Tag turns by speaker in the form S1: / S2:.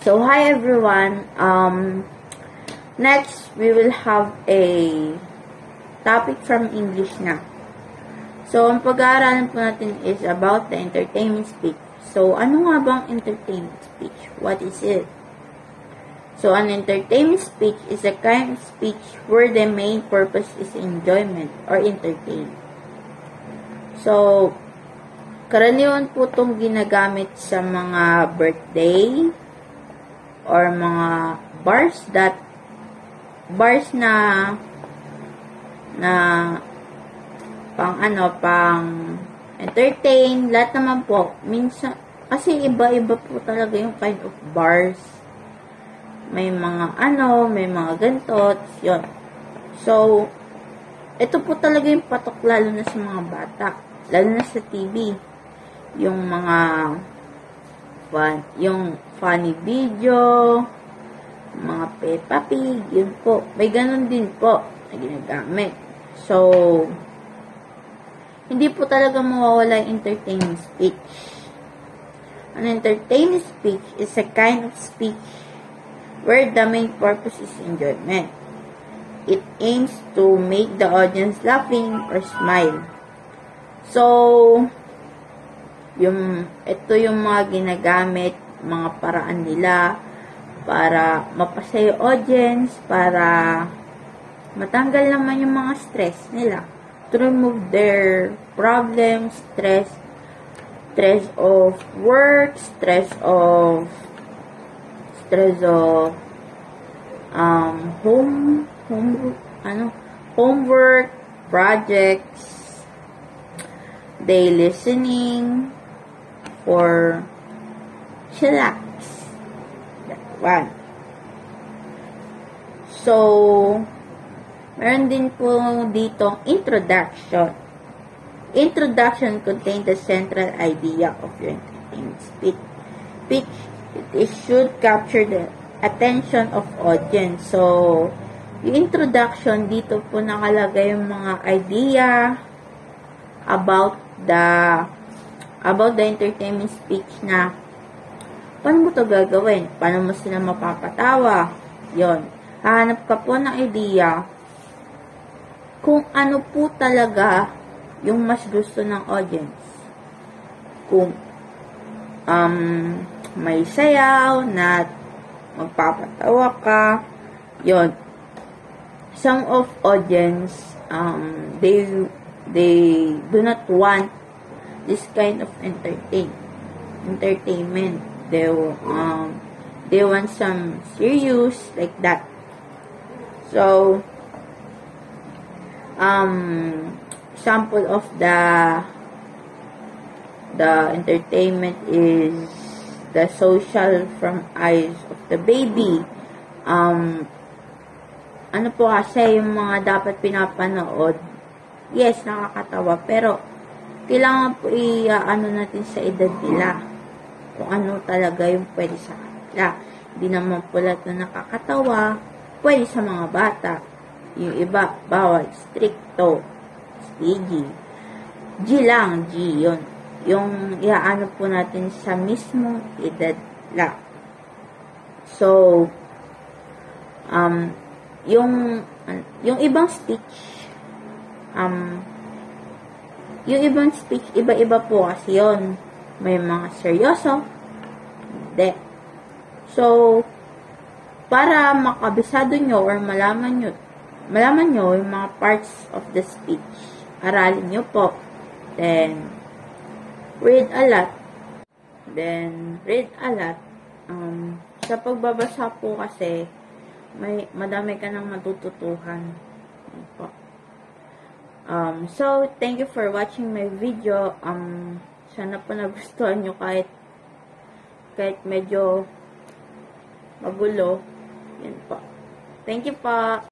S1: So, hi everyone. Next, we will have a topic from English na. So, ang pag-aaralan po natin is about the entertainment speech. So, ano nga bang entertainment speech? What is it? So, an entertainment speech is a kind of speech where the main purpose is enjoyment or entertainment. So, karaniwan po itong ginagamit sa mga birthday or mga bars na pang entertain, lahat naman po. Minsan, kasi iba-iba po talaga yung kind of bars. May mga may mga gantot, yun. So, ito po talaga yung patok lalo na sa mga bata. Lalo na sa TV. Yung mga yung funny video, mga Peppa Pig, yun po. May ganun din po na ginagamit. So, hindi po talaga mawawala yung entertainment speech. An entertainment speech is a kind of speech where the main purpose is enjoyment. It aims to make the audience laughing or smile. So, ito yung mga ginagamit, mga paraan nila para mapasaya yung audience, para matanggal naman yung mga stress nila. To remove their problems, stress of work, stress of homework, projects, they listening for chillax. That one. So, meron din po dito introduction. Introduction contains the central idea of your entertainment speech. It should capture the attention of audience. So, yung introduction, dito po nakalagay yung mga idea about the entertainment speech na paano mo ito gagawin? Paano mo sila mapapatawa? Yon. Hahanap ka po ng idea kung ano po talaga yung mas gusto ng audience. Kung may sayaw na magpapatawa ka, yon. Some of audience, they do not want this kind of entertainment. They want some serious like that. So, sample of the entertainment is the social from eyes of the baby. Ano po kasi yung mga dapat pinapanood, yes, nakakatawa, pero kailangan po natin sa edad nila kung ano talaga yung pwede sa kanila. Hindi naman po lahat na nakakatawa pwede sa mga bata. Yung iba, bawal, stricto, PG. G lang, G, yun. Yung po natin sa mismong edad lang. So, yung ibang speech, iba-iba po kasi yun. May mga seryoso, hindi. So, para makabisado nyo or malaman nyo yung mga parts of the speech, aralin nyo po. Then, read a lot. Sa pagbabasa po kasi, madami ka nang matututuhan. So, thank you for watching my video. Sana po nagustuhan nyo kahit medyo magulo. Yan po. Thank you po.